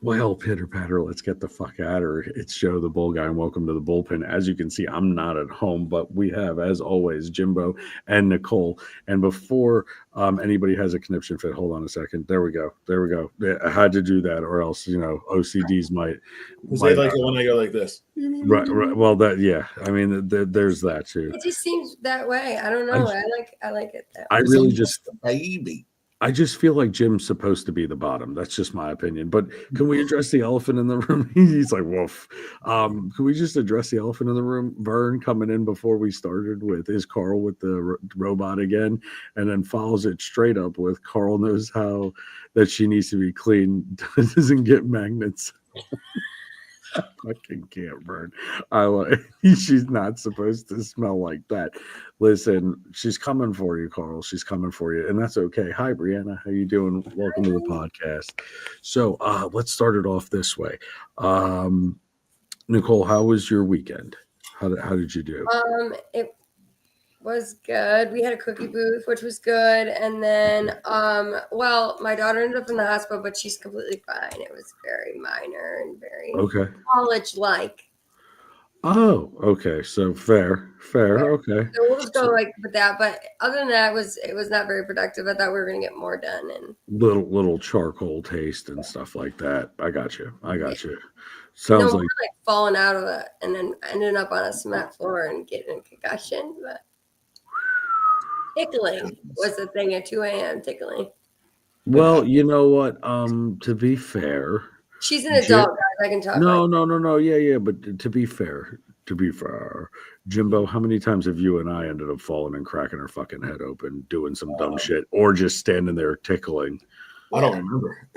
Well, pitter patter, let's get the fuck at her. It's Joe, the bull guy, and welcome to the bullpen. As you can see, I'm not at home, but we have, as always, Jimbo and Nicole. And before anybody has a conniption fit, hold on a second. There we go. There we go. Yeah, I had to do that, or else OCDs Because they might like it when I go like this. right. Well, that yeah. I mean, there's that too. It just seems that way. I don't know. I like it that way. I really just baby. I just feel like Jim's supposed to be the bottom. That's just my opinion. But can we address the elephant in the room? He's like, woof. Can we just address the elephant in the room? Vern coming in before we started with is Carl with the robot again, and then follows it straight up with Carl knows how that she needs to be clean, doesn't get magnets. I fucking can't burn. She's not supposed to smell like that. Listen, she's coming for you, Carl. She's coming for you, and that's okay. Hi, Brianna. How you doing? Welcome to the podcast. So let's start it off this way. Nicole, how was your weekend? How did you do? It was good. We had a cookie booth, which was good. And then, well, my daughter ended up in the hospital, but she's completely fine. It was very minor and very college-like. Oh, okay. So fair. Okay. So we'll just go with that. But other than that, it was not very productive. I thought we were going to get more done. And little charcoal taste and stuff like that. I got you. Sounds like falling out of it and then ending up on a cement floor and getting a concussion, but. Tickling was the thing at 2 a.m. tickling. Well, you know what? To be fair, she's an adult, guys. I can talk. No. Yeah. But to be fair, Jimbo, how many times have you and I ended up falling and cracking our fucking head open, doing some dumb shit, or just standing there tickling? I don't remember.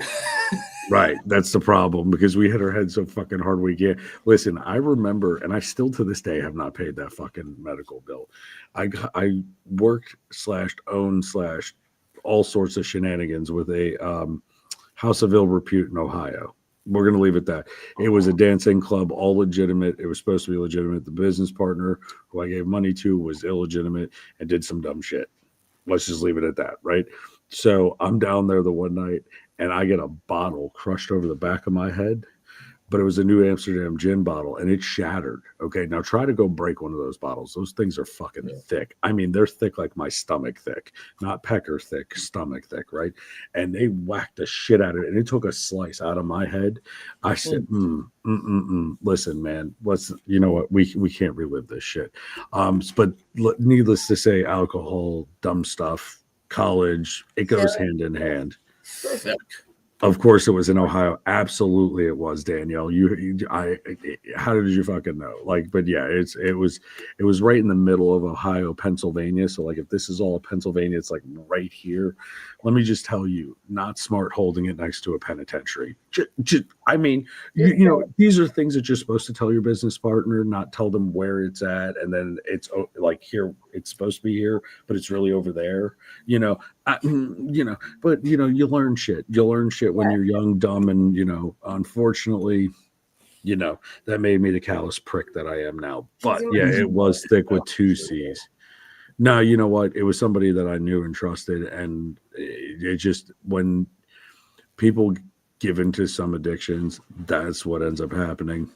Right, that's the problem because we hit our head so fucking hard we can't. Listen, I remember, and I still to this day have not paid that fucking medical bill. I worked /owned / all sorts of shenanigans with a house of ill repute in Ohio. We're going to leave it that. It was a dancing club, all legitimate. It was supposed to be legitimate. The business partner who I gave money to was illegitimate and did some dumb shit. Let's just leave it at that, right? So I'm down there the one night and I get a bottle crushed over the back of my head, but it was a New Amsterdam gin bottle and it shattered. Okay, now try to go break one of those bottles. Those things are fucking thick. I mean, they're thick like my stomach thick, not pecker thick, stomach thick, right? And they whacked the shit out of it and it took a slice out of my head. I said, listen, man, you know what? We can't relive this shit. But needless to say, alcohol, dumb stuff, college, it goes hand in hand. Of course, it was in Ohio. Absolutely, it was, Danielle. How did you fucking know? But yeah, it was right in the middle of Ohio, Pennsylvania. So if this is all of Pennsylvania, it's right here. Let me just tell you, not smart holding it next to a penitentiary. I mean, these are things that you're supposed to tell your business partner, not tell them where it's at, and then it's here. It's supposed to be here, but it's really over there. But you learn shit. You learn shit when you're young, dumb, and unfortunately, that made me the callous prick that I am now. But yeah, it was thick with 2 C's. No, you know what? It was somebody that I knew and trusted, and it just when people give into some addictions, that's what ends up happening.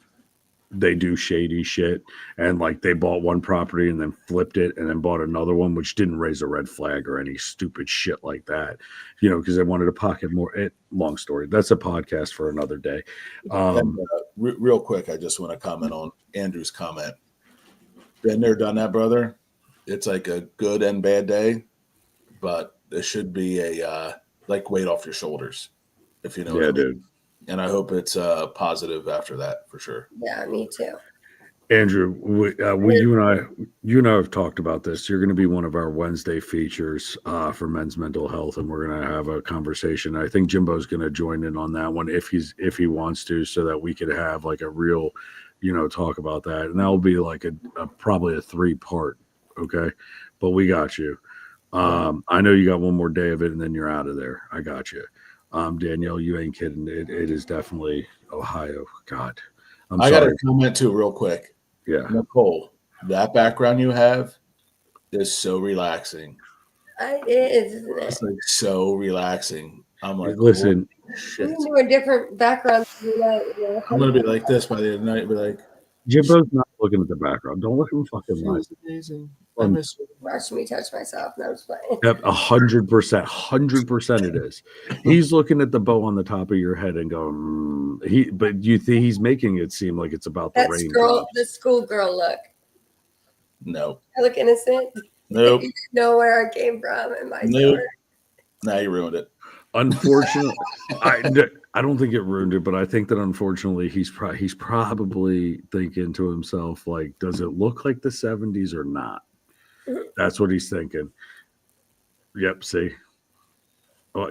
They do shady shit, and they bought one property and then flipped it and then bought another one, which didn't raise a red flag or any stupid shit like that, because they wanted to pocket more. Long story. That's a podcast for another day. Real quick, I just want to comment on Andrew's comment. Been there, done that, brother. It's a good and bad day, but there should be a weight off your shoulders, if you know. Yeah, dude. And I hope it's positive after that for sure. Yeah, me too. Andrew, you and I have talked about this. You're going to be one of our Wednesday features for men's mental health, and we're going to have a conversation. I think Jimbo's going to join in on that one if he wants to, so that we could have a real, talk about that. And that'll be probably a 3-part. Okay, but we got you. I know you got one more day of it, and then you're out of there. I got you. Danielle, you ain't kidding. It is definitely Ohio. God, I got to comment too, real quick. Yeah, Nicole, that background you have is so relaxing. It is, isn't It's it? like so relaxing. I'm like, Listen, holy shit. Even doing different backgrounds every night. You know? I'm gonna be like this by the end of the night. Be like, Jimbo's not looking at the background. Don't let him fucking she lie. was amazing. I miss her. Watch me touch myself. No, it's playing. Yep, 100%, it is. He's looking at the bow on the top of your head and going, but you think he's making it seem like it's about the That's raindrops. the schoolgirl look. No. I look innocent. Nope. You know where I came from in my Nope. story. Now you ruined it. Unfortunately, I don't think it ruined it, but I think that unfortunately he's probably thinking to himself, like, does it look like the 70s or not? That's what he's thinking. Yep, see.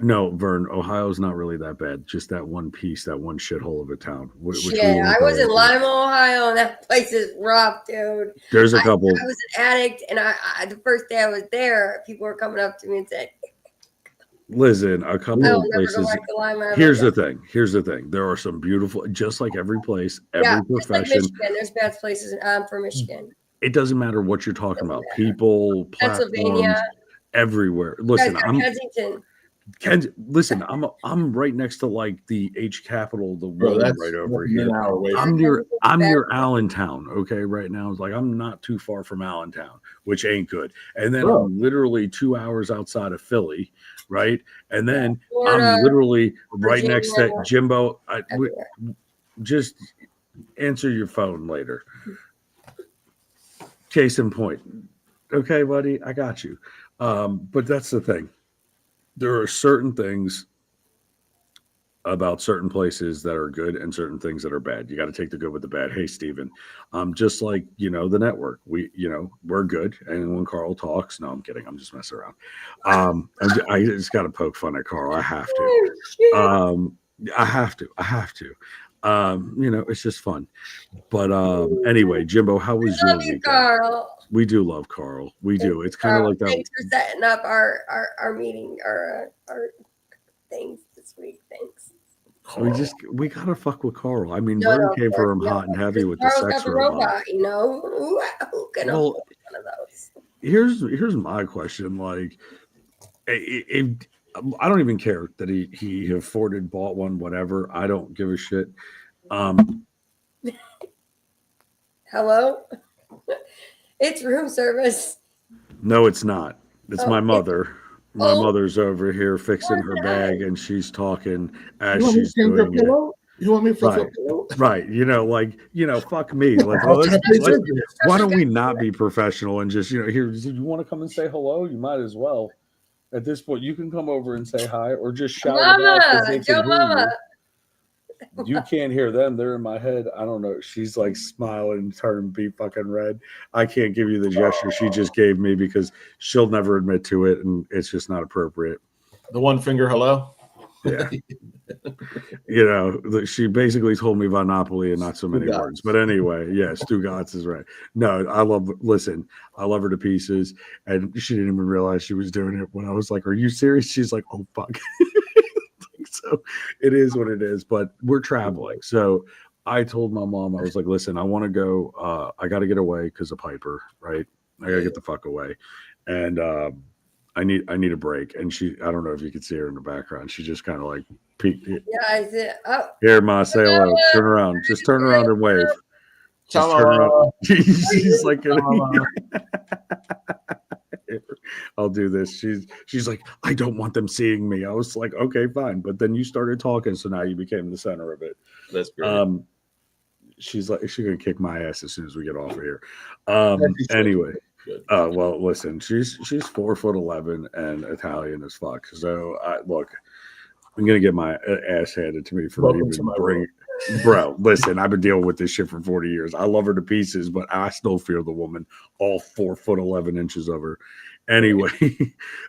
No, Vern, Ohio's not really that bad. Just that one piece, that one shithole of a town. Yeah, I was in Lima, Ohio, and that place is rough, dude. There's a couple. I was an addict, and I the first day I was there, people were coming up to me and said, Listen, a couple of places. Here's the thing. There are some beautiful, just like every place, every profession. Like Michigan. There's bad places. I'm from Michigan. It doesn't matter what you're talking about. People, platforms, everywhere. Listen, I'm Kensington. Listen, I'm right next to like the H capital, the world right over here. I'm near Allentown. Okay, right now it's like I'm not too far from Allentown, which ain't good. And then I'm literally 2 hours outside of Philly, right? And then Florida, I'm literally right next to Jimbo. Just answer your phone later. Case in point. Okay, buddy, I got you. But that's the thing. There are certain things about certain places that are good and certain things that are bad. You got to take the good with the bad. Hey, Steven, just like, the network, we're good. And when Carl talks, no, I'm kidding. I'm just messing around. I just got to poke fun at Carl. I have to. I have to. It's just fun. But anyway, Jimbo, how was your weekend? Carl. We do love Carl. We do. It's kind of like that. Thanks for setting up our meeting, our things this week. Thanks. We gotta fuck with Carl. I mean, Vern came for him hot and heavy with the sex robot. Who can afford one of those? Here's my question. Like, I don't even care that he afforded, bought one, whatever. I don't give a shit. Hello? It's room service. No, it's not. It's my mother. My mother's over here fixing her bag, and she's talking as she's doing it. You want me to flip pillow? Right. Fuck me. Like, why don't we not be professional and just, here, you want to come and say hello? You might as well. At this point, you can come over and say hi or just shout Mama, Joe Mama. You can't hear them. They're in my head. I don't know. She's like smiling and turning beet fucking red. I can't give you the gesture she just gave me because she'll never admit to it, and it's just not appropriate. The one finger hello? Yeah. She basically told me Monopoly and not so many words. But anyway, Stugatz is right. No, I love her to pieces. And she didn't even realize she was doing it when I was like, are you serious? She's like, oh, fuck. So it is what it is, but we're traveling. So I told my mom, I was like, listen, I want to go. I got to get away because of Piper, right? I got to get the fuck away. And I need a break. And I don't know if you could see her in the background. She just kind of like peeked. Yeah, I see. Oh. Here, Ma, say hello. Turn around. Just turn around and wave. Just turn around. She's like, I'll do this. She's like, I don't want them seeing me. I was like, okay, fine. But then you started talking, so now you became the center of it. That's great. She's gonna kick my ass as soon as we get off of here. Anyway. Well, listen, she's 4'11" and Italian as fuck. So I'm gonna get my ass handed to me for even bring. Bro, listen, I've been dealing with this shit for 40 years. I love her to pieces, but I still fear the woman, all 4'11" of her. Anyway,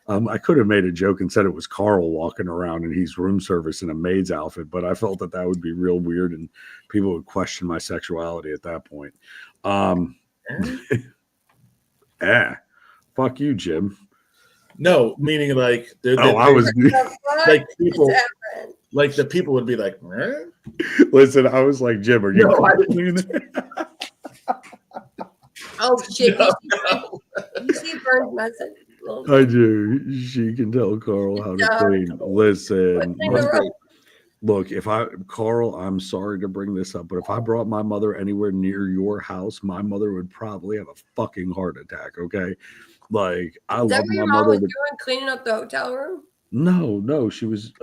I could have made a joke and said it was Carl walking around and he's room service in a maid's outfit, but I felt that would be real weird and people would question my sexuality at that point. Fuck you, Jim. No, meaning like I was like people. Like the people would be like, eh? Listen, I was like, Jim, are you? No, I didn't mean that. Oh shit! You see Vern's message? I do. She can tell Carl how to clean. Listen, look, Carl, I'm sorry to bring this up, but if I brought my mother anywhere near your house, my mother would probably have a fucking heart attack. Okay. Like, I Is that love what my your mom mother. was doing, cleaning up the hotel room? No, she was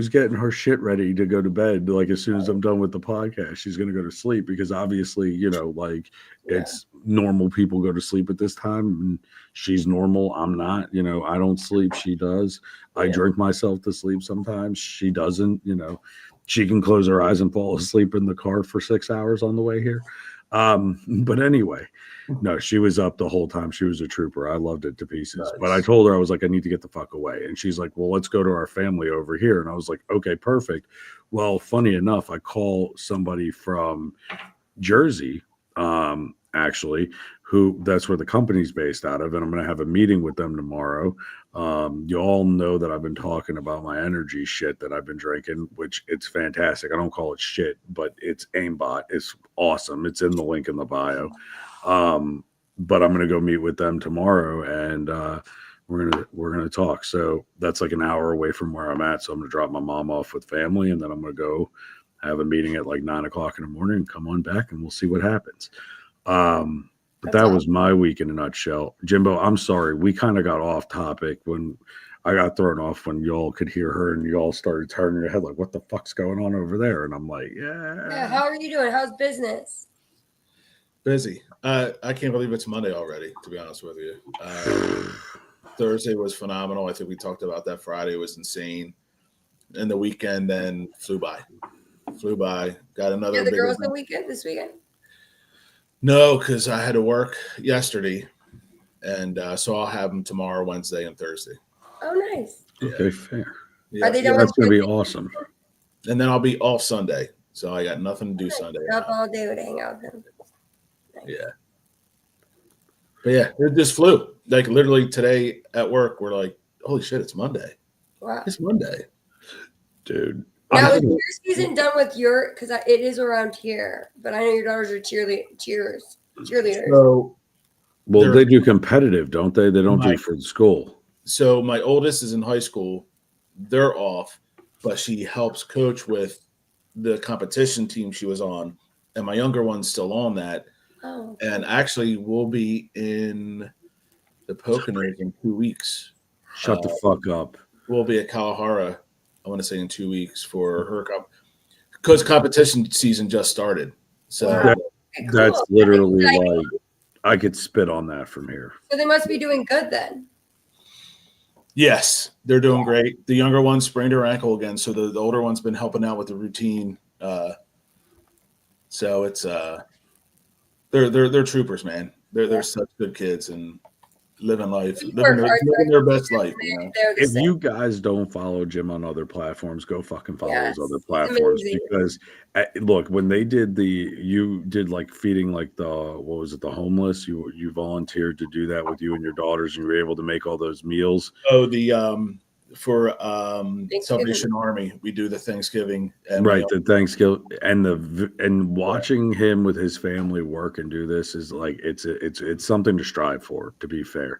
getting her shit ready to go to bed. Like, as soon as I'm done with the podcast, she's gonna go to sleep because obviously, like it's normal people go to sleep at this time. And she's normal. I'm not. I don't sleep. She does. I drink myself to sleep sometimes. She doesn't. She can close her eyes and fall asleep in the car for 6 hours on the way here. But anyway, no, she was up the whole time. She was a trooper. I loved it to pieces. Nice. But I told her, I was like, I need to get the fuck away. And she's like, well, let's go to our family over here. And I was like, okay, perfect. Well, funny enough, I call somebody from Jersey, actually, who that's where the company's based out of. And I'm going to have a meeting with them tomorrow. You all know that I've been talking about my energy shit that I've been drinking, which it's fantastic. I don't call it shit, but it's aimbot. It's awesome. It's in the link in the bio. But I'm gonna go meet with them tomorrow, and we're gonna talk. So that's like an hour away from where I'm at. So I'm gonna drop my mom off with family, and then I'm gonna go have a meeting at like 9 o'clock in the morning and come on back, and we'll see what happens. But that was my week in a nutshell. Jimbo, I'm sorry. We kind of got off topic when I got thrown off when y'all could hear her and y'all started turning your head like, what the fuck's going on over there? And I'm like, Yeah, how are you doing? How's business? Busy. I can't believe it's Monday already, to be honest with you. Thursday was phenomenal. I think we talked about that. Friday was insane. And the weekend then flew by. Got another. The girls this weekend? No, because I had to work yesterday. And so I'll have them tomorrow, Wednesday, and Thursday. Oh, nice. Okay, fair. Yeah. Are they done? That's going to be awesome. And then I'll be off Sunday. So I got nothing to do Sunday. Up all day would hang out with them. Nice. Yeah. But yeah, it just flew. Like literally today at work, we're like, holy shit, it's Monday. Wow. It's Monday. Dude. Now, is your season done with because it is around here, but I know your daughters are cheerleaders. So, well, they do competitive, don't they? They don't do for school. So my oldest is in high school. They're off, but she helps coach with the competition team she was on. And my younger one's still on that. Oh. And actually we'll be in the Poconos in 2 weeks. Shut the fuck up. We'll be at Kalahara, I want to say in 2 weeks for her because competition season just started. So that's literally like I could spit on that from here. So they must be doing good then. Yes, they're doing great. The younger one sprained her ankle again, so the older one's been helping out with the routine. So it's they're troopers, man. They're such good kids and living their best life. You know? If you guys don't follow Jim on other platforms, go fucking follow his other platforms because look, when they did you did like feeding like the homeless, you volunteered to do that with you and your daughters, and you were able to make all those meals. Oh, for Salvation Army, we do the Thanksgiving and the Thanksgiving and watching him with his family work and do this is like it's something to strive for, to be fair.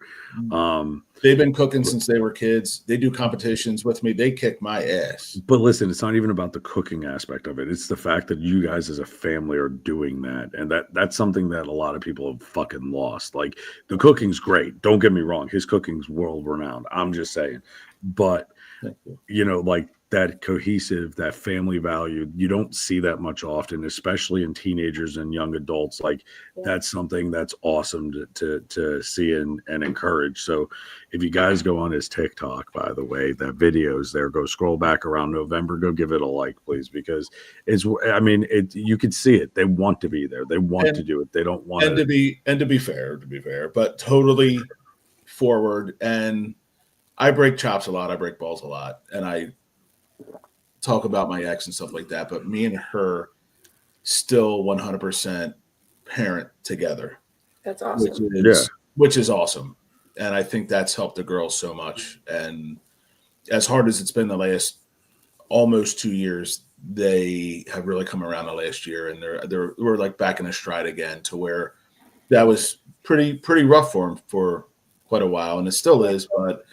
They've been cooking since they were kids. They do competitions with me. They kick my ass. But listen, it's not even about the cooking aspect of it. It's the fact that you guys as a family are doing that, and that's something that a lot of people have fucking lost. Like the cooking's great, don't get me wrong, his cooking's world renowned, I'm just saying. But like that cohesive, that family value, you don't see that much often, especially in teenagers and young adults. Like that's something that's awesome to see and encourage. So if you guys go on his TikTok, by the way, that video's there, go scroll back around November, go give it a like, please, because you could see it. They want to be there. They want to do it. They don't want to be fair, but totally forward. And I break chops a lot. I break balls a lot. And I talk about my ex and stuff like that. But me and her still 100% parent together. That's awesome. Which is awesome. And I think that's helped the girls so much. And as hard as it's been the last almost 2 years, they have really come around the last year. And we're like back in a stride again to where that was pretty rough for them for quite a while, and it still is, but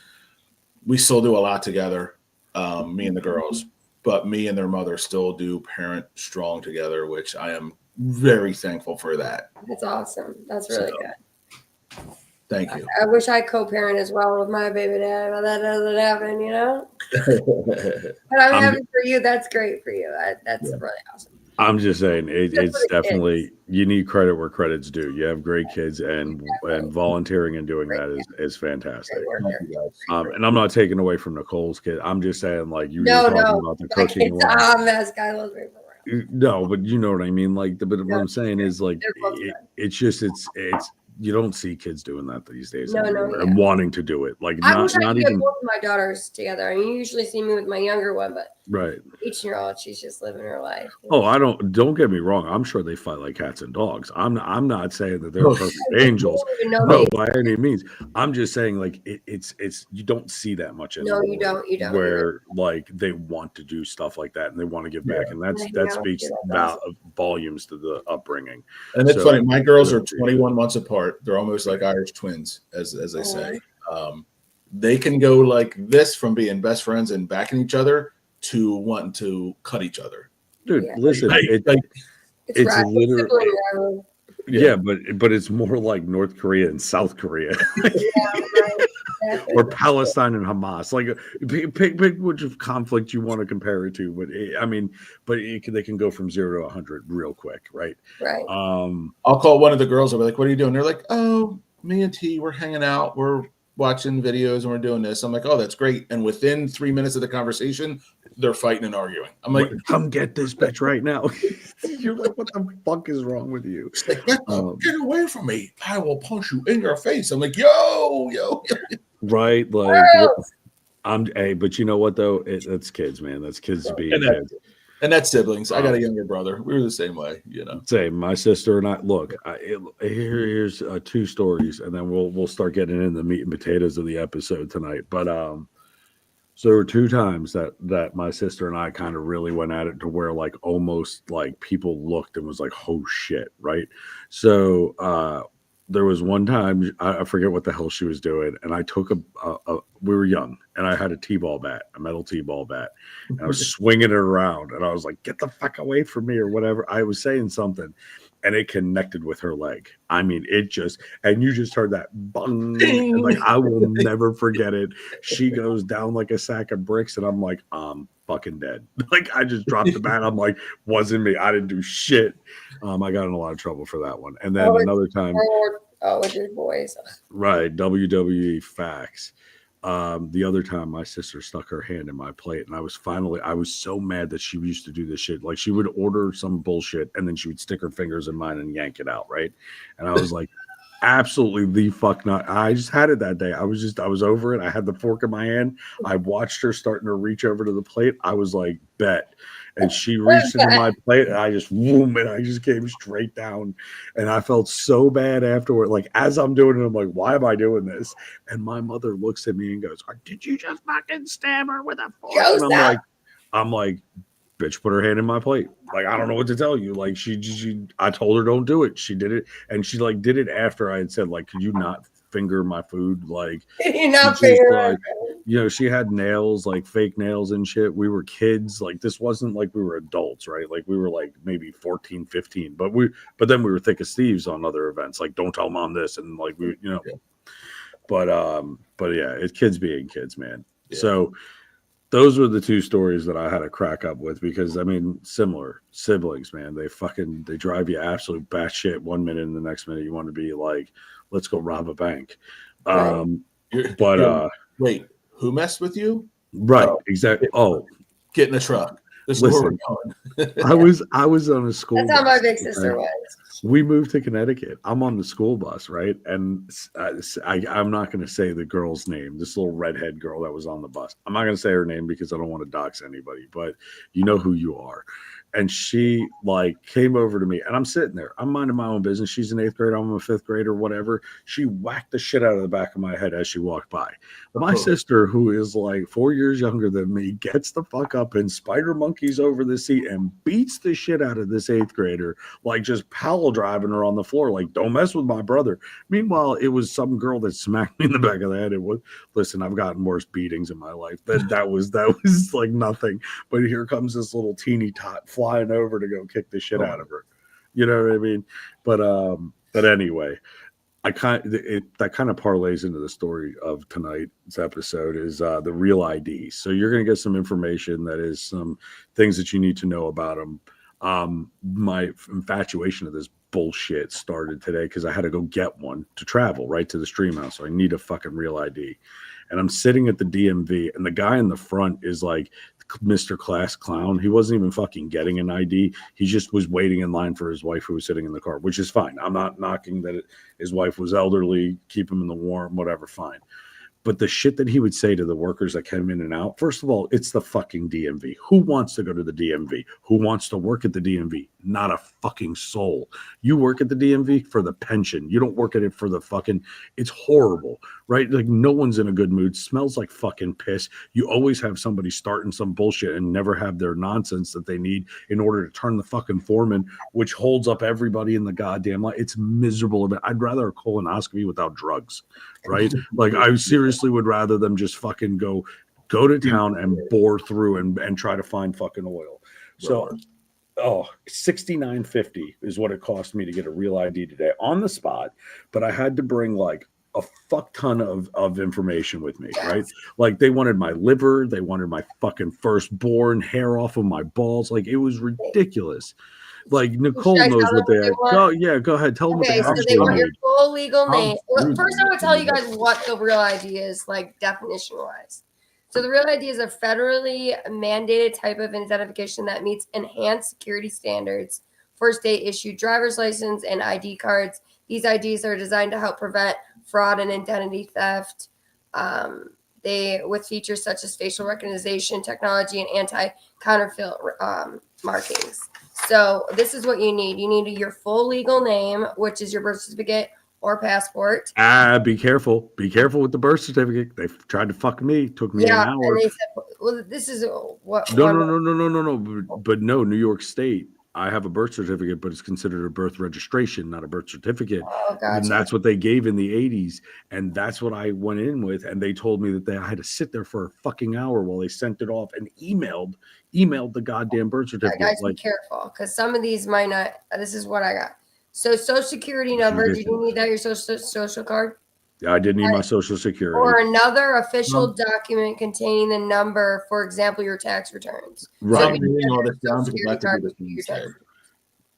we still do a lot together, me and the girls. But me and their mother still do parent strong together, which I am very thankful for that. That's awesome. That's really good. Thank you. I wish I co-parent as well with my baby dad, but that doesn't happen, you know. But I'm happy for you. That's great for you. That's really awesome. I'm just saying it's definitely you need credit where credit's due. You have great kids, and volunteering and doing that is fantastic. And I'm not taking away from Nicole's kid. I'm just saying, like, you were talking about the cooking. No, but you know what I mean. Like, but what I'm saying is, like, it's you don't see kids doing that these days and wanting to do it. Like, I wish I not could even get both of my daughters together. I mean, you usually see me with my younger one, but right. 18-year-old, she's just living her life. Oh, don't get me wrong. I'm sure they fight like cats and dogs. I'm not saying that they're perfect angels. No, by any means. I'm just saying, like, it's you don't see that much anymore. No, you don't. Where like they want to do stuff like that and they want to give back, and that speaks volumes to the upbringing. And it's funny. My girls are 21 months apart. They're almost like Irish twins, as they say. They can go like this from being best friends and backing each other to wanting to cut each other. Dude, listen, it's literally but it's more like North Korea and South Korea. Or Palestine and Hamas. Like, pick which conflict you want to compare it to, but they can go from 0 to 100 real quick, right? Right. I'll call one of the girls. I'll be like, "What are you doing?" They're like, "Oh, me and T, we're hanging out. We're watching videos and we're doing this." I'm like, "Oh, that's great." And within 3 minutes of the conversation, they're fighting and arguing. I'm like, "Come get this bitch right now." You're like, "What the fuck is wrong with you?" She's like, "Get away from me. I will punch you in your face." I'm like, yo. Right, like but you know what though? That's kids, man. That's kids being kids. And that's siblings. I got a younger brother. We were the same way, you know. Same. My sister and I. Look, here's 2 stories, and then we'll start getting into the meat and potatoes of the episode tonight. But so there were 2 times that my sister and I kind of really went at it to where like almost like people looked and was like, "Oh shit!" Right? So there was one time I forget what the hell she was doing, and I took we were young, and I had a T-ball bat, a metal T-ball bat, and I was swinging it around, and I was like, "Get the fuck away from me," or whatever. I was saying something, and it connected with her leg. I mean, and you just heard that bung, and like I will never forget it. She goes down like a sack of bricks, and I'm like, I'm fucking dead. Like I just dropped the bat. I'm like, wasn't me. I didn't do shit. I got in a lot of trouble for that one. And then another time. With your boys. Right. WWE facts. The other time my sister stuck her hand in my plate, and I was so mad that she used to do this shit. Like she would order some bullshit and then she would stick her fingers in mine and yank it out. Right. And I was like, absolutely the fuck not. I just had it that day. I was over it. I had the fork in my hand. I watched her starting to reach over to the plate. I was like, bet. And she reached into my plate, and I just came straight down. And I felt so bad afterward. Like, as I'm doing it, I'm like, why am I doing this? And my mother looks at me and goes, "Did you just fucking stab her with a fork?" And I'm like, bitch put her hand in my plate. Like, I don't know what to tell you. Like, I told her don't do it. She did it. And she, like, did it after I had said, like, could you not finger my food? Like, she had nails, like fake nails and shit. We were kids. Like, this wasn't like we were adults, right? Like, we were like maybe 14, 15, but then we were thick as thieves on other events. Like, don't tell mom this. And like, but yeah, it's kids being kids, man. Yeah. So those were the 2 stories that I had to crack up with because I mean, similar siblings, man. They drive you absolute batshit 1 minute and the next minute you want to be like, let's go rob a bank. Wait, who messed with you? Right, exactly. Oh, get in the truck. This is where we're going. I was on a school That's bus. how my big sister was. We moved to Connecticut. I'm on the school bus, right? And I'm not going to say the girl's name, this little redhead girl that was on the bus. I'm not going to say her name because I don't want to dox anybody, but you know who you are. And she like came over to me, and I'm sitting there. I'm minding my own business. She's an 8th grader. I'm a 5th grader, whatever. She whacked the shit out of the back of my head as she walked by. My sister, who is like 4 years younger than me, gets the fuck up and spider monkeys over the seat and beats the shit out of this 8th grader, like just pile driving her on the floor. Like, don't mess with my brother. Meanwhile, it was some girl that smacked me in the back of the head. It was, listen, I've gotten worse beatings in my life. That was like nothing. But here comes this little teeny tot flying over to go kick the shit out of her. You know what I mean? But anyway, that kind of parlays into the story of tonight's episode is the real ID. So you're going to get some information that is some things that you need to know about them. My infatuation of this bullshit started today because I had to go get one to travel right to the stream house. So I need a fucking real ID. And I'm sitting at the DMV, and the guy in the front is like Mr. Class Clown. He wasn't even fucking getting an ID. He just was waiting in line for his wife who was sitting in the car, which is fine. I'm not knocking that his wife was elderly, keep him in the warm, whatever, fine. But the shit that he would say to the workers that came in and out, first of all, it's the fucking DMV. Who wants to go to the DMV? Who wants to work at the DMV? Not a fucking soul. You work at the DMV for the pension. You don't work at it for the fucking, it's horrible, right? Like no one's in a good mood. Smells like fucking piss. You always have somebody starting some bullshit and never have their nonsense that they need in order to turn the fucking foreman, which holds up everybody in the goddamn line. It's miserable. I'd rather a colonoscopy without drugs, right? Like I seriously would rather them just fucking go to town and bore through and try to find fucking oil. So $69.50 is what it cost me to get a real ID today on the spot, but I had to bring like a fuck ton of information with me, right? Like they wanted my liver, they wanted my fucking firstborn, hair off of my balls. Like it was ridiculous. Like Nicole knows what they had. Go ahead. Tell them what they so actually they want need. your full legal name. Well, first, I would tell you guys what the real ID is, like definition wise. So the real ID is a federally mandated type of identification that meets enhanced security standards for state-issued driver's license and ID cards. These IDs are designed to help prevent fraud and identity theft. They with features such as facial recognition technology and anti-counterfeit markings. So this is what you need. You need your full legal name, which is your birth certificate or passport. Be careful. Be careful with the birth certificate. They tried to fuck me. Took me an hour. And they said, well, this is what. No. But no, New York State. I have a birth certificate, but it's considered a birth registration, not a birth certificate. Oh, gotcha. And that's what they gave in the 80s. And that's what I went in with. And they told me that I had to sit there for a fucking hour while they sent it off and emailed the goddamn birth certificate. Guys, be careful because some of these might not. This is what I got. So social security number. Did you need that? Your social card? I didn't need my social security. Or another official document containing the number, for example, your tax returns. Right.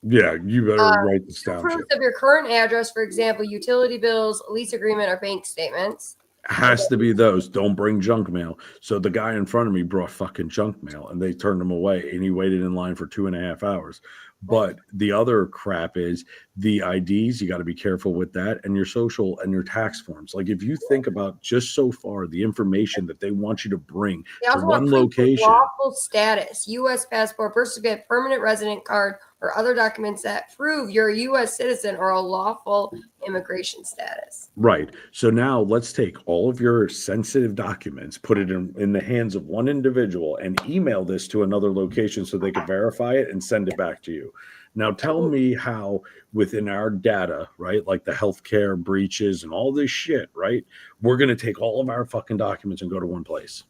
Yeah, you better write this down. Proof of your current address, for example, utility bills, lease agreement, or bank statements. Has to be those. Don't bring junk mail. So the guy in front of me brought fucking junk mail and they turned him away and he waited in line for 2.5 hours. But the other crap is the IDs. You got to be careful with that, and your social and your tax forms. Like if you think about just so far the information that they want you to bring to one location, lawful status, U.S. passport, birth certificate, permanent resident card, or other documents that prove you're a U.S. citizen or a lawful immigration status. Right. So now let's take all of your sensitive documents, put it in the hands of one individual, and email this to another location so they can verify it and send it back to you. Now tell me how within our data, right, like the healthcare breaches and all this shit, right, we're going to take all of our fucking documents and go to one place.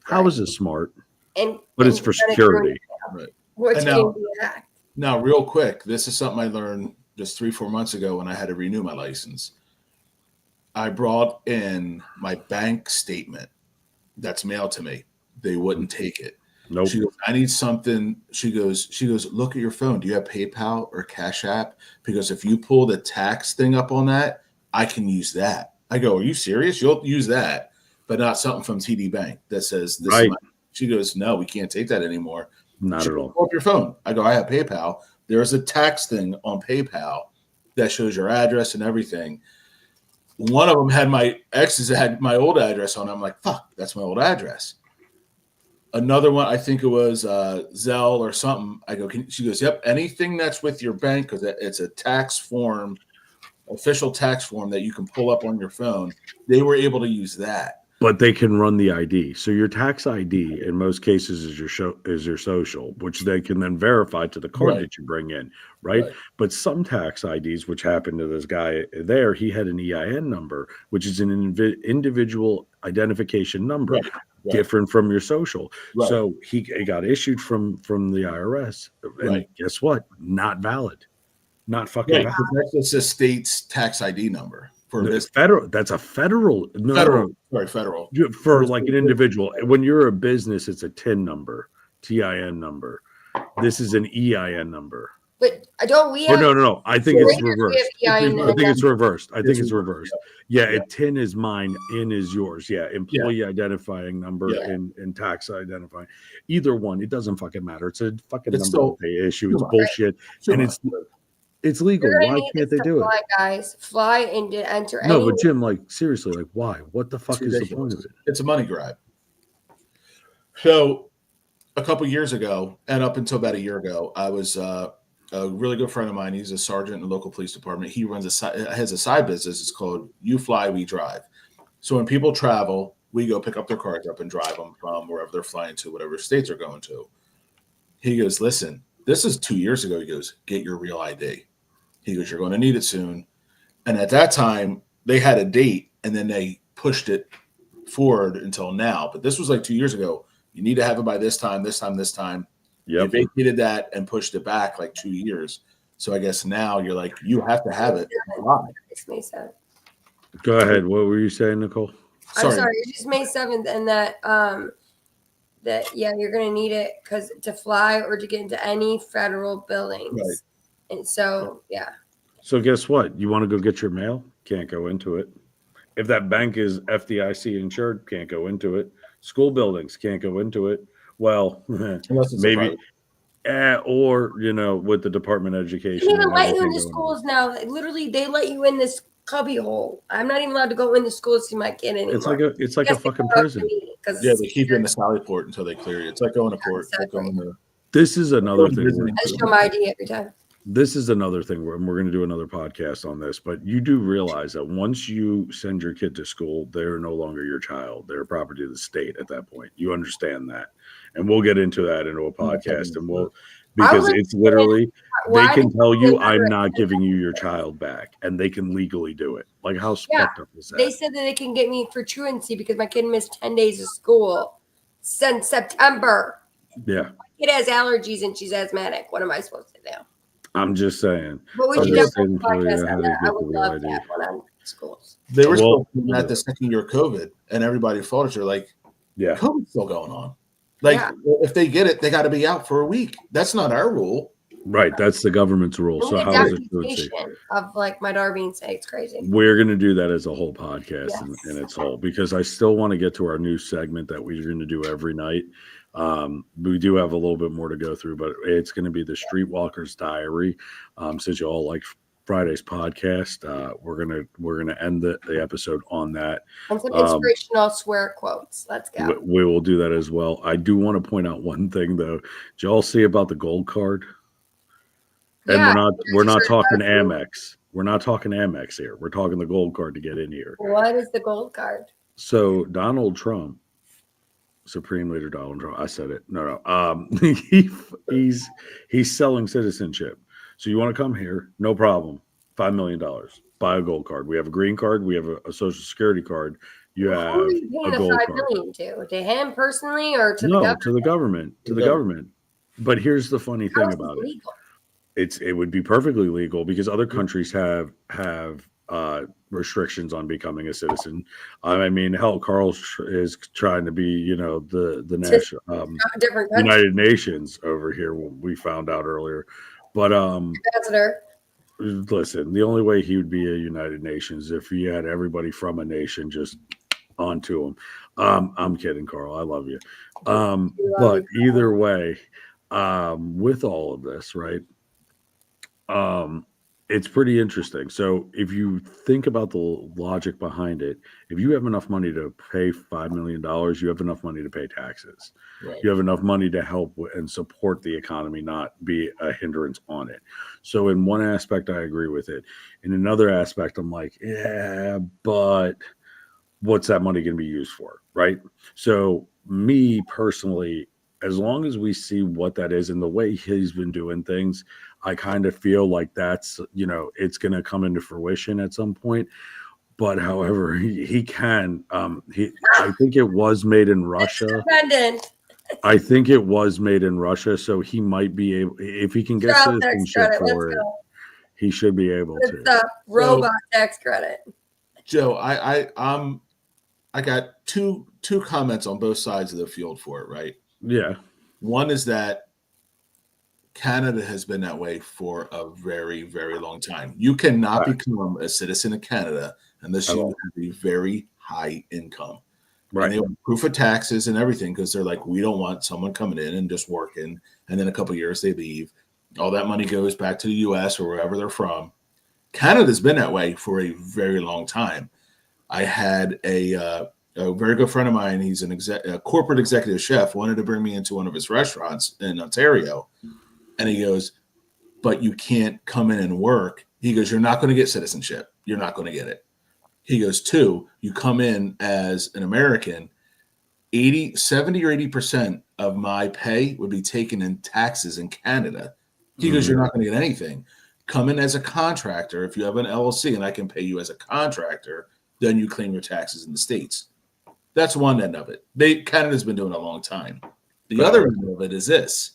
How is this smart? But it's for security. Right. Now, real quick, this is something I learned just 3-4 months ago when I had to renew my license. I brought in my bank statement that's mailed to me. They wouldn't take it. Nope. She goes, I need something. She goes, look at your phone. Do you have PayPal or Cash App? Because if you pull the tax thing up on that, I can use that. I go, are you serious? You'll use that, but not something from TD Bank that says this. Right. She goes, no, we can't take that anymore. Not at all. Pull up your phone. I go, I have PayPal. There's a tax thing on PayPal that shows your address and everything. One of them had my ex's had my old address on. I'm like, fuck, that's my old address. Another one, I think it was Zelle or something. I go, she goes, yep, anything that's with your bank, because it's a tax form, official tax form that you can pull up on your phone. They were able to use that. But they can run the ID. So your tax ID in most cases is your social, which they can then verify to the card Right. that you bring in, right? Right. But some tax IDs, which happened to this guy there, he had an EIN number, which is an individual identification number, Right. different from your social. Right. So he got issued from the IRS, and Right. guess what? Not valid, not fucking Right. valid. That's just a state's tax ID number for No, this federal. That's a federal. No, federal. no, no. Sorry, federal. For like an individual. When you're a business, it's a TIN number, TIN number. This is an EIN number. But don't we Or have? no. I think it's reversed. I think it's reversed. Yeah, TIN is mine, in is yours. Yeah, employee identifying number and tax identifying. Either one, it doesn't fucking matter. It's a fucking number that they issue. It's bullshit, and it's legal. Why can't they do it? Fly, guys, fly and enter. No, but Jim, like seriously, like why? What the fuck is the point of it? It's a money grab. So, a couple years ago, and up until about a year ago, I was a really good friend of mine. He's a sergeant in the local police department. He has a side business. It's called "You Fly, We Drive." So when people travel, we go pick up their cars up and drive them from wherever they're flying to, whatever states they're going to. He goes, "Listen, this is 2 years ago." He goes, "Get your real ID." He goes, "You're going to need it soon." And at that time, they had a date, and then they pushed it forward until now. But this was like 2 years ago. You need to have it by this time, this time, this time. Yep. They vacated that and pushed it back like 2 years. So I guess now you're like, you have to have it. It's May 7th. Go ahead. What were you saying, Nicole? I'm sorry. It's just May 7th, and that you're going to need it because to fly or to get into any federal buildings. Right. And so, So guess what? You want to go get your mail? Can't go into it. If that bank is FDIC insured, can't go into it. School buildings can't go into it. Well, maybe, or with the Department of Education. They even let you in the schools now. Literally, they let you in this cubby hole. I'm not even allowed to go in the school to see my kid anymore. It's like a fucking prison. Yeah, they keep you in the Sally port until they clear you. It's like going to court. Exactly. This is another thing. I show my ID every time. This is another thing, and we're going to do another podcast on this, but you do realize that once you send your kid to school, they're no longer your child. They're property of the state at that point. You understand that. And we'll get into that into a podcast, because it's literally, they can tell you, I'm not giving you your child back, and they can legally do it. Like, how fucked up is that? They said that they can get me for truancy because my kid missed 10 days of school since September. Yeah. My kid has allergies and she's asthmatic. What am I supposed to do? I'm just saying. But we should definitely podcast on that. I would love that one on schools. They were still doing that the second year of COVID, and everybody thought you're like, yeah, COVID's still going on. Like, if they get it, they got to be out for a week. That's not our rule. Right. That's the government's rule. So how is it of like my daughter being sick? It's crazy. We're going to do that as a whole podcast in its whole, because I still want to get to our new segment that we're going to do every night. We do have a little bit more to go through, but it's going to be the Streetwalker's Diary. Since you all like Friday's podcast, we're gonna end the episode on that. And some inspirational swear quotes. Let's go. We will do that as well. I do want to point out one thing though. Did y'all see about the gold card? And we're not talking Amex. We're not talking Amex here. We're talking the gold card to get in here. What is the gold card? So Donald Trump, Supreme Leader Donald Trump. I said it. No. He's selling citizenship. So you want to come here? No problem. $5 million. Buy a gold card. We have a green card. We have a Social Security card. You have Who are you paying a gold $5 card. million to him personally, or to the government? To the government. To the government. But here's the funny thing about it. It would be perfectly legal because other countries have restrictions on becoming a citizen. I mean, hell, Carl is trying to be, the national United Nations over here. We found out earlier, but ambassador. Listen, the only way he would be a United Nations if he had everybody from a nation just onto him. I'm kidding, Carl. I love you. But either way, with all of this, right? It's pretty interesting. So if you think about the logic behind it, if you have enough money to pay $5 million, you have enough money to pay taxes. Right. You have enough money to help and support the economy, not be a hindrance on it. So in one aspect, I agree with it. In another aspect, I'm like, yeah, but what's that money going to be used for? Right. So me personally, as long as we see what that is and the way he's been doing things, I kind of feel like that's, it's going to come into fruition at some point. But however, he can, I think it was made in Russia. Independent. I think it was made in Russia. So he might be able, if he can get Child tax citizenship credit. Let's for it, go. he should be able It's to. the robot tax credit. Joe, I got two comments on both sides of the field for it, right? Yeah. One is that Canada has been that way for a very, very long time. You cannot become a citizen of Canada unless you have a very high income. Right. And they want proof of taxes and everything because they're like, we don't want someone coming in and just working. And then a couple of years they leave. All that money goes back to the US or wherever they're from. Canada's been that way for a very long time. I had a very good friend of mine. He's a corporate executive chef, wanted to bring me into one of his restaurants in Ontario. And he goes, but you can't come in and work. He goes, you're not going to get citizenship. You're not going to get it. He goes, two, you come in as an American, 70 or 80% of my pay would be taken in taxes in Canada. He goes, you're not going to get anything. Come in as a contractor. If you have an LLC and I can pay you as a contractor, then you claim your taxes in the States. That's one end of it. Canada's been doing it a long time. The other end of it is this.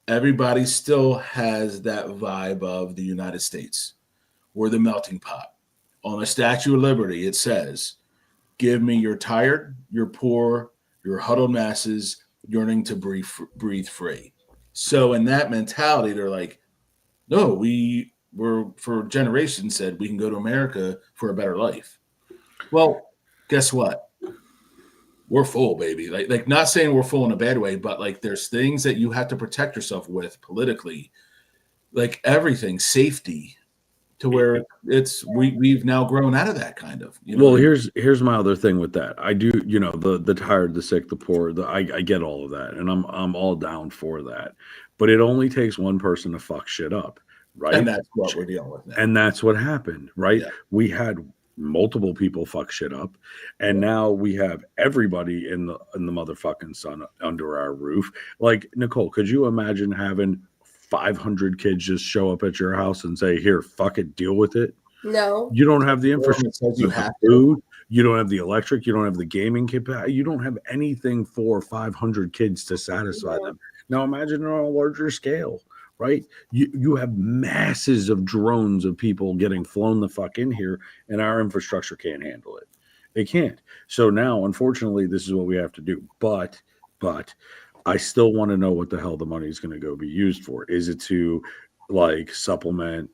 Everybody still has that vibe of the United States. We're the melting pot. On the Statue of Liberty, it says, give me your tired, your poor, your huddled masses yearning to breathe free. So in that mentality, they're like, no, we were for generations said we can go to America for a better life. Well, guess what? We're full, baby. Like not saying we're full in a bad way, but like there's things that you have to protect yourself with politically, like everything, safety, to where we've now grown out of that kind of. Well, here's my other thing with that. I do, the tired, the sick, the poor. I get all of that, and I'm all down for that. But it only takes one person to fuck shit up, right? And that's what we're dealing with now. And that's what happened, right? Yeah. We had multiple people fuck shit up, and now we have everybody in the motherfucking sun under our roof. Like, Nicole, could you imagine having 500 kids just show up at your house and say, here, fuck it, deal with it? No. You don't have the infrastructure. You have food. You don't have the electric. You don't have the gaming capacity. You don't have anything for 500 kids to satisfy them. Now imagine on a larger scale, right? You have masses of drones of people getting flown the fuck in here, and our infrastructure can't handle it. It can't. So now, unfortunately, this is what we have to do. But I still want to know what the hell the money is going to go be used for. Is it to like supplement,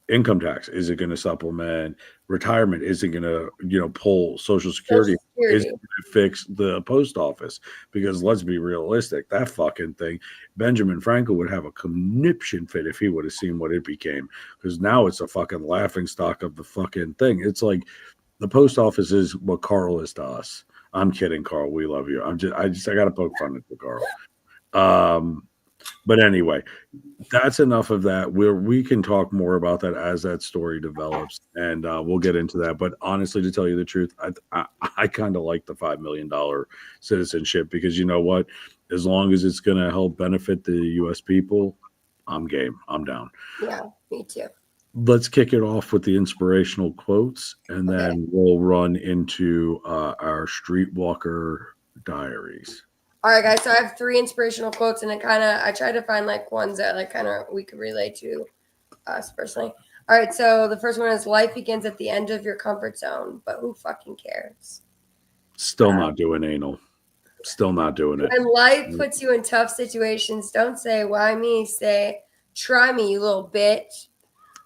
income tax? Is it going to supplement retirement? Is it going to, pull Social Security? Is it going to fix the post office? Because let's be realistic, that fucking thing, Benjamin Franklin would have a conniption fit if he would have seen what it became. Because now it's a fucking laughing stock of the fucking thing. It's like the post office is what Carl is to us. I'm kidding, Carl. We love you. I got to poke fun at the Carl. But anyway, that's enough of that. We can talk more about that as that story develops, and we'll get into that. But honestly, to tell you the truth, I kind of like the $5 million citizenship because you know what? As long as it's going to help benefit the U.S. people, I'm game. I'm down. Yeah, me too. Let's kick it off with the inspirational quotes, and then we'll run into our Streetwalker diaries. All right, guys. So I have 3 inspirational quotes, and I try to find like ones that like kind of we could relate to us personally. All right. So the first one is life begins at the end of your comfort zone, but who fucking cares? Still not doing anal. Still not doing it. When life puts you in tough situations, don't say why me. Say try me, you little bitch.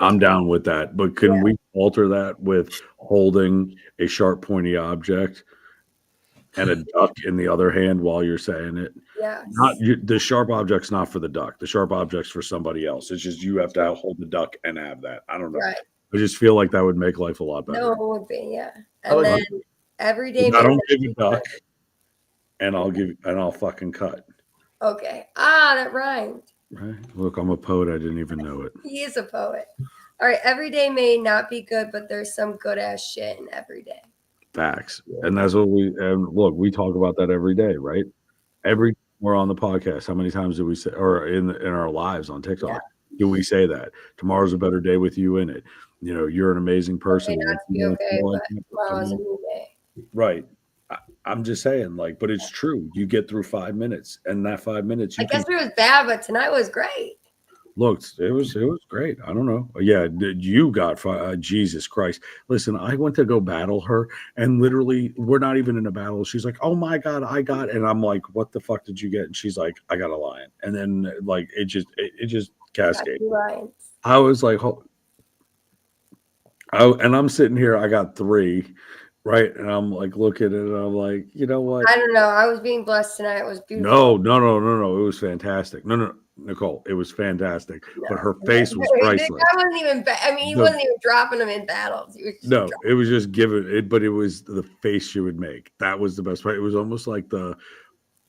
I'm down with that, but can we alter that with holding a sharp, pointy object and a duck in the other hand while you're saying it? Yes. Not you, the sharp object's not for the duck. The sharp object's for somebody else. It's just you have to hold the duck and have that. I don't know. Right. I just feel like that would make life a lot better. No, it would be, yeah. I And like then every day. I don't give a duck, and I'll fucking cut. Okay. That rhymed. Right? Look, I'm a poet. I didn't even know it. He is a poet. All right. Every day may not be good, but there's some good ass shit in every day. Facts. And that's what we talk about that every day, right? Every we're on the podcast. How many times do we say, or in our lives on TikTok, do we say that tomorrow's a better day with you in it? You know, you're an amazing person. It may not be okay, but tomorrow's a new day. Right. I'm just saying, like, but it's true. You get through 5 minutes, and that 5 minutes. I guess it was bad, but tonight was great. Looked, it was great. I don't know. Yeah, you got Jesus Christ. Listen, I went to go battle her, and literally, we're not even in a battle. She's like, "Oh my God, I got," and I'm like, "What the fuck did you get?" And she's like, "I got a lion," and then like it just cascaded. I was like, and I'm sitting here. I got 3. Right. And I'm like looking at it and I'm like, you know what? I don't know. I was being blessed tonight. It was beautiful. No. It was fantastic. No, Nicole, it was fantastic. No, but her face was priceless. I wasn't even, he wasn't even dropping them in battles. It was just giving it, but it was the face she would make. That was the best part. It was almost like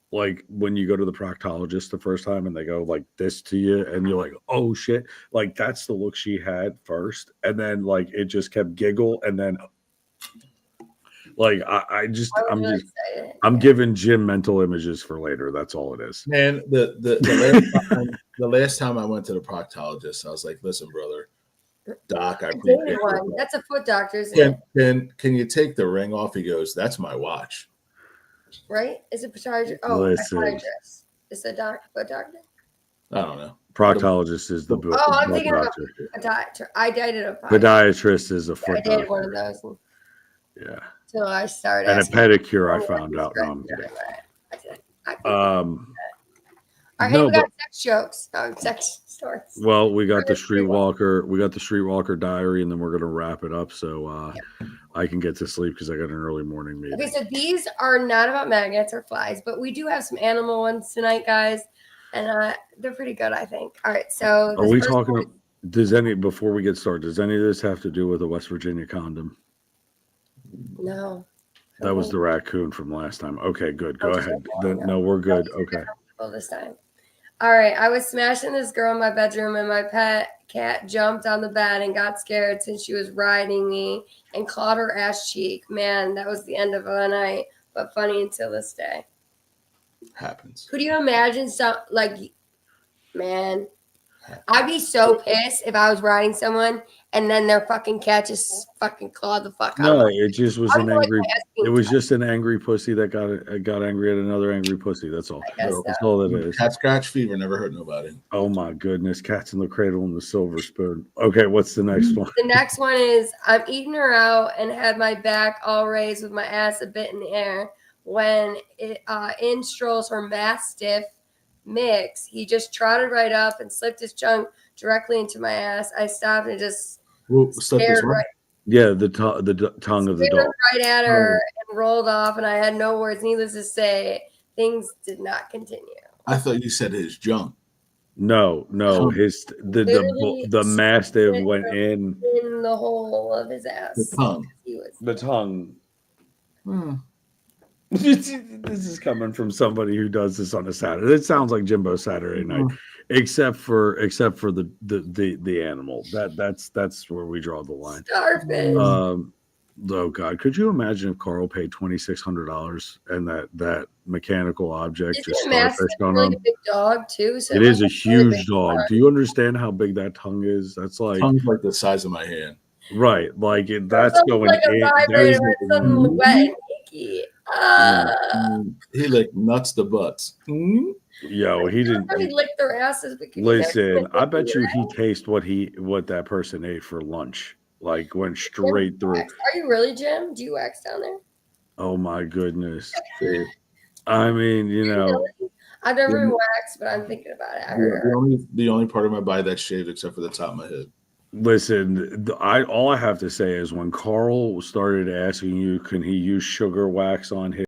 when you go to the proctologist the first time and they go like this to you and you're like, oh shit. Like that's the look she had first. And then like it just kept giggle and then like I'm giving Jim mental images for later. That's all it is. Man, the last time I went to the proctologist, I was like, "Listen, brother, doc, I appreciate one. That's a foot doctor, isn't it? Can you take the ring off?" He goes, "That's my watch." Right? Is it podiatrist? Oh, podiatrist. Is it foot doctor? I don't know. Proctologist is the book. Oh, I'm thinking of a doctor. I dated a podiatrist is a foot doctor. I dated one of those. Yeah. So I started. And a pedicure, I found out. No, I we got sex jokes. Sex stories. Well, we got the Streetwalker. We got the Streetwalker diary, and then we're gonna wrap it up so I can get to sleep because I got an early morning meeting. Okay, so these are not about maggots or flies, but we do have some animal ones tonight, guys, and they're pretty good, I think. All right, so are we talking? Before we get started? Does any of this have to do with a West Virginia condom? No. That was the raccoon from last time. Okay, good. Go ahead. No, we're good. Okay. This time. All right. I was smashing this girl in my bedroom and my pet cat jumped on the bed and got scared since she was riding me and clawed her ass cheek. Man, that was the end of the night, but funny until this day. Happens. Could you imagine man, I'd be so pissed if I was riding someone and then their fucking cat just fucking clawed the fuck out. No, it just was an angry. It was just an angry pussy that got angry at another angry pussy. That's all. That's all it is. Cat scratch fever never hurt nobody. Oh my goodness, Cats in the Cradle and the Silver Spoon. Okay, what's the next one? The next one is I'm eating her out and had my back all raised with my ass a bit in the air when in strolls her Mastiff Mix. He just trotted right up and slipped his chunk directly into my ass. I stopped and just stared right. Yeah, the tongue of the dog. Right at her and rolled off, and I had no words. Needless to say, things did not continue. I thought you said his junk. No, the Mastiff went in the hole of his ass. The tongue. This is coming from somebody who does this on a Saturday. It sounds like Jimbo's Saturday night, except for the animal. That's where we draw the line. Starfish. Oh God, could you imagine if Carl paid $2,600 and that mechanical object just starfish on him? A big dog too. So it is a huge dog. Do you understand how big that tongue is? That's like tongue's like the size of my hand. Right, like that's going like a vibrator and suddenly wet. He like nuts the butts. Yo, he didn't. He licked their asses. Listen, I bet you he tasted what that person ate for lunch. Like went straight through. Are you really, Jim? Do you wax down there? Oh my goodness. I mean, I've never waxed, but I'm thinking about it. The only part of my body that's shaved except for the top of my head. Listen, all I have to say is when Carl started asking you, can he use sugar wax on his